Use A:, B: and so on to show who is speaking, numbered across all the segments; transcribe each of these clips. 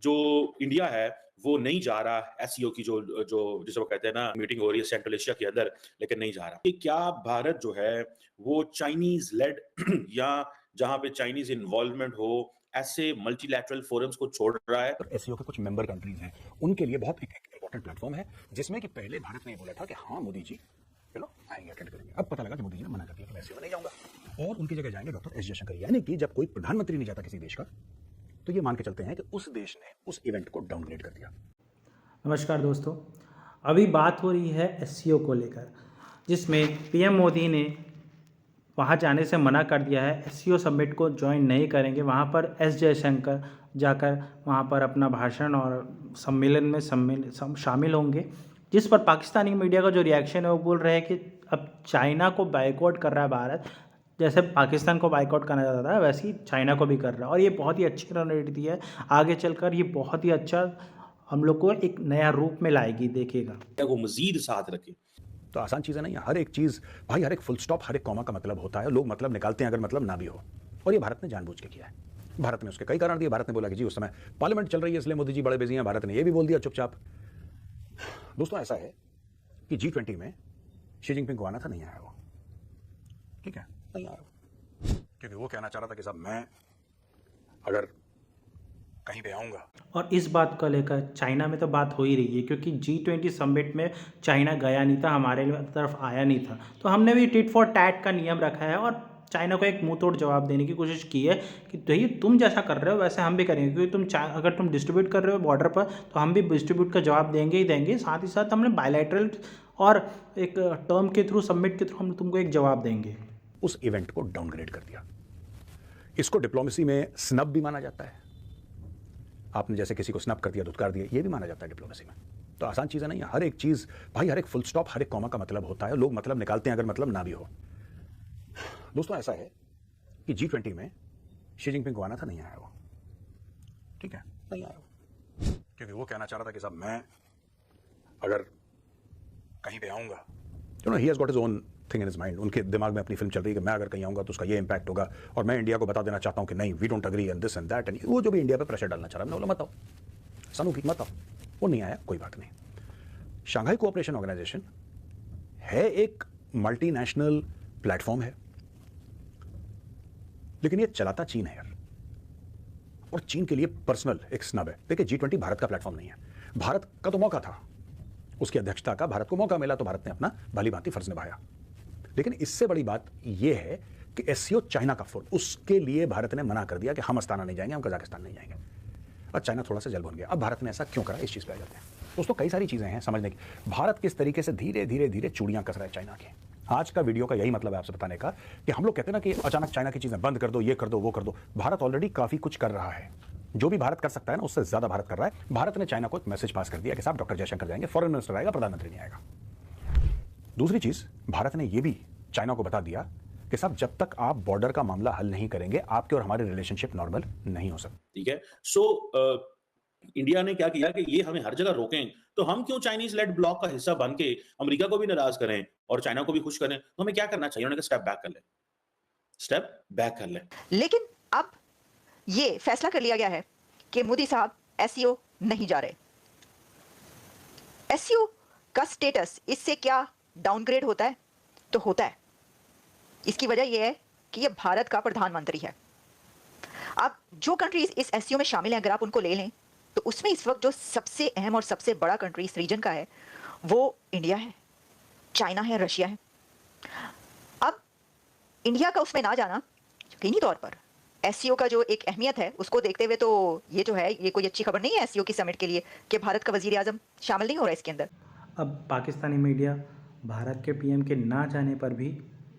A: जो इंडिया है वो नहीं जा रहा एससीओ की जो जो जिसे वो कहते हैं ना मीटिंग हो रही है सेंट्रल एशिया के अंदर, लेकिन नहीं जा रहा। कि क्या भारत जो है वो चाइनीज़ लेड या जहाँ पे चाइनीज़ इन्वॉल्वमेंट हो, ऐसे मल्टीलैटरल फोरम्स को छोड़ रहा है?
B: और एससीओ के कुछ मेंबर कंट्रीज हैं, उनके लिए बहुत एक इंपॉर्टेंट प्लेटफॉर्म है, जिसमें कि पहले भारत ने ये बोला था कि हाँ मोदी जी आएंगे, अटेंड करेंगे। अब पता लगा कि मोदी जी ने मना कर दिया कि मैं एससीओ में नहीं जाऊंगा और उनकी जगह जाएंगे डॉक्टर एस जयशंकर। यानी कि जब कोई प्रधानमंत्री नहीं जाता किसी देश का, तो ये मान के चलते हैं कि उस देश ने उस इवेंट को डाउनग्रेड कर दिया।
C: नमस्कार दोस्तों, अभी बात हो रही है एससीओ को लेकर, जिसमें पीएम मोदी ने वहां जाने से मना कर दिया है। एससीओ समिट को ज्वाइन नहीं करेंगे। वहां पर एस जयशंकर जाकर वहां पर अपना भाषण और सम्मेलन में शामिल होंगे, जिस पर पाकिस्तानी मीडिया का जो रिएक्शन है वो बोल रहे हैं कि अब चाइना को बाइकआउट कर रहा है भारत। जैसे पाकिस्तान को बाइकआउट करना चाहता था वैसे ही चाइना को भी कर रहा है, और ये बहुत ही अच्छी रणनीति है। आगे चलकर ये बहुत ही अच्छा हम लोग को एक नया रूप में लाएगी, देखिएगा।
A: वो मजीद साथ रखे।
B: तो आसान चीज़ें नहीं है। हर एक चीज़ भाई, हर एक फुल स्टॉप, हर एक कॉमा का मतलब होता है। लोग मतलब निकालते हैं अगर मतलब ना भी हो, और ये भारत ने जानबूझ के किया है। भारत ने उसके कई कारण दिए। भारत ने बोला कि जी उस समय पार्लियामेंट चल रही है इसलिए मोदी जी बड़े बिजी हैं। भारत ने ये भी बोल दिया चुपचाप। दोस्तों ऐसा है कि G20 में शी जिनपिंग को आना था, नहीं आया वो। ठीक है, नहीं आया क्योंकि वो कहना चाह रहा था कि साहब मैं अगर कहीं पे आऊँगा।
C: और इस बात को लेकर चाइना में तो बात हो ही रही है, क्योंकि G20 समिट में चाइना गया नहीं था, हमारे तरफ आया नहीं था। तो हमने भी टिट फॉर टैट का नियम रखा है और चाइना को एक मुंह तोड़ जवाब देने की कोशिश की है कि भैया तुम जैसा कर रहे हो वैसे हम भी करेंगे, क्योंकि अगर तुम डिस्ट्रीब्यूट कर रहे हो बॉर्डर पर तो हम भी डिस्ट्रीब्यूट का जवाब देंगे ही देंगे। साथ ही साथ हमने बायलैटरल और एक टर्म के थ्रू, समिट के थ्रू हम तुमको एक जवाब देंगे।
B: उस इवेंट को डाउनग्रेड कर दिया। इसको डिप्लोमेसी में स्नब भी माना जाता है। आपने जैसे किसी को स्नब कर दिया, धुतकार दिया, ये भी माना जाता है डिप्लोमेसी में। तो आसान चीज़ें नहीं है। हर एक चीज़ भाई, हर एक फुल स्टॉप, हर एक कॉमा का मतलब होता है। लोग मतलब निकालते हैं अगर मतलब ना भी हो। दोस्तों ऐसा है कि G20 में शी जिनपिंग को आना था, नहीं आया वो। ठीक है, नहीं आया वो क्योंकि वो कहना चाह रहा था कि साहब मैं अगर कहीं पे आऊँगा, he has got his own thing in his mind. उनके दिमाग में अपनी फिल्म चल रही है कि मैं अगर कहीं आऊँगा तो उसका ये इंपैक्ट होगा, और मैं इंडिया को बता देना चाहता हूँ कि नहीं, we don't agree and this and that. And वो जो भी इंडिया पे प्रेशर डालना चाह रहा है, मैंने बोला मत आओ सानू, मत आओ। वो नहीं आया, कोई बात नहीं। शंघाई कोऑपरेशन ऑर्गेनाइजेशन है एक मल्टीनेशनल प्लेटफॉर्म है, लेकिन ये चलाता चीन है यार, और चीन के लिए पर्सनल एक स्नब है। देखिए G20 भारत का प्लेटफॉर्म नहीं है। भारत का तो मौका था, उसकी अध्यक्षता का भारत को मौका मिला तो भारत ने अपना भली भांति फर्ज निभाया। लेकिन इससे बड़ी बात यह है कि एससीओ चाइना का फोरम, उसके लिए भारत ने मना कर दिया कि हम अस्ताना नहीं जाएंगे, हम कजाकिस्तान नहीं जाएंगे। और चाइना थोड़ा सा जल बन गया। अब भारत ने ऐसा क्यों करा, इस चीज़ पे आ जाते हैं। दोस्तों कई सारी चीज़ें हैं समझने की। भारत किस तरीके से धीरे धीरे धीरे चूड़ियां कस रहा है चाइना की। आज का वीडियो का यही मतलब है आपसे बताने का कि हम लोग कहते हैं ना कि अचानक चाइना की चीज़ें बंद कर दो, ये कर दो, वो कर दो। भारत ऑलरेडी काफ़ी कुछ कर रहा है। जो भी भारत कर सकता है ना, उससे ज़्यादा भारत कर रहा है। भारत ने चाइना को एक मैसेज पास कर दिया कि साहब डॉक्टर जयशंकर जाएंगे, फॉरेन मिनिस्टर आएगा, प्रधानमंत्री नहीं आएगा। दूसरी चीज़, भारत ने यह भी चाइना को बता दिया कि साहब जब तक आप बॉर्डर का मामला हल नहीं करेंगे, आपके और हमारे रिलेशनशिप नॉर्मल नहीं हो सकते।
A: ठीक है, सो इंडिया ने क्या किया कि ये हमें हर जगह रोकें, तो हम क्यों चाइनीज लेड ब्लॉक का हिस्सा बन के अमेरिका को भी नाराज करें और चाइना को भी खुश करें? तो हमें क्या करना चाहिए? उन्होंने कहा स्टेप बैक कर ले, स्टेप बैक कर ले।
D: लेकिन अब ये फैसला कर लिया गया है कि मोदी साहब एससीओ नहीं जा रहे। एससीओ का स्टेटस इससे क्या डाउनग्रेड होता है? तो होता है। इसकी वजह यह है कि ये भारत का प्रधानमंत्री है। अब जो कंट्रीज इस एससीओ में शामिल हैं, अगर आप उनको ले लें तो उसमें इस वक्त जो सबसे अहम और सबसे बड़ा कंट्री इस रीजन का है वो इंडिया है, चाइना है, रशिया है। अब इंडिया का उसमें ना जाना यकीनी तौर पर एससीओ का जो एक अहमियत है उसको देखते हुए तो ये जो है ये कोई अच्छी खबर नहीं है एससीओ की समिट के लिए कि भारत का वजीर आजम शामिल नहीं हो रहा है इसके अंदर।
C: अब पाकिस्तानी मीडिया भारत के पीएम के ना जाने पर भी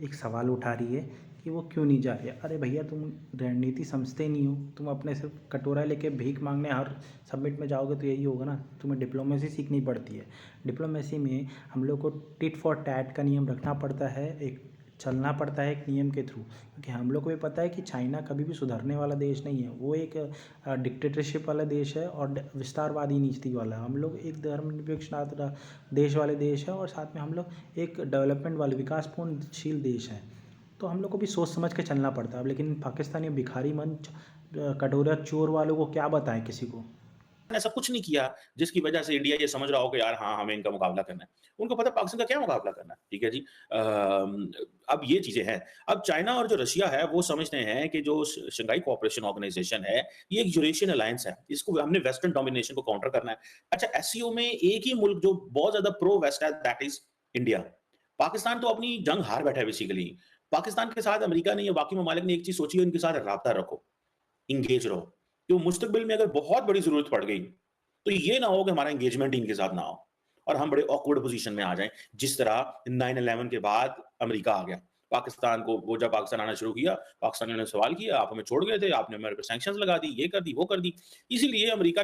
C: एक सवाल उठा रही है कि वो क्यों नहीं जा रहे। अरे भैया, तुम रणनीति समझते नहीं हो। तुम अपने सिर्फ कटोरा लेके भीख मांगने हर समिट में जाओगे तो यही होगा ना। तुम्हें डिप्लोमेसी सीखनी पड़ती है। डिप्लोमेसी में हम लोग को टिट फॉर टैट का नियम रखना पड़ता है, एक चलना पड़ता है एक नियम के थ्रू, क्योंकि हम लोग को भी पता है कि चाइना कभी भी सुधरने वाला देश नहीं है। वो एक डिक्टेटरशिप वाला देश है और विस्तारवादी नीति वाला। हम लोग एक धर्मनिरपेक्ष देश वाले देश है, और साथ में हम लोग एक डेवलपमेंट वाले विकासपूर्णशील देश है। तो हम लोग को भी सोच समझ के चलना पड़ता है। लेकिन पाकिस्तानी भिखारी मंच कटोरा चोर वालों को क्या बताएं किसी को।
A: ने ऐसा कुछ नहीं किया जिसकी वजह से इंडिया ये समझ रहा हो कि यार हाँ, हमें इनका मुकाबला करना है। उनको पता है पाकिस्तान का क्या मुकाबला करना है, ठीक है जी। अब ये चीज़ें हैं। अब चाइना और जो रशिया है वो समझते हैं कि जो शंघाई कोऑपरेशन ऑर्गेनाइजेशन है, ये एक यूरेशियन अलायंस है। इसको हमने वेस्टर्न डोमिनेशन को काउंटर करना है। अच्छा, एससीओ में एक ही मुल्क जो बहुत ज़्यादा प्रो वेस्ट है, दैट इज़ इंडिया। पाकिस्तान तो अपनी जंग हार बैठा है बेसिकली। पाकिस्तान के साथ अमेरिका ने या बाकी ममालिक ने एक चीज़ सोची है, उनके साथ राब्ता रखो, एंगेज रहो। तो मुस्तकबिल में अगर बहुत बड़ी ज़रूरत पड़ गई, तो ये ना हो कि हमारा एंगेजमेंट ही इनके साथ ना हो और हम बड़े ऑकवर्ड पोज़ीशन में आ जाएँ, जिस तरह 9/11 के बाद अमेरिका आ गया। पाकिस्तान को वो जब पाकिस्तान आना शुरू किया, पाकिस्तानियों ने सवाल किया, "आप हमें छोड़ गए थे, आपने हमारे पे सैंक्शंस लगा दी, ये कर दी, वो कर दी।" इसीलिए अमेरिका ने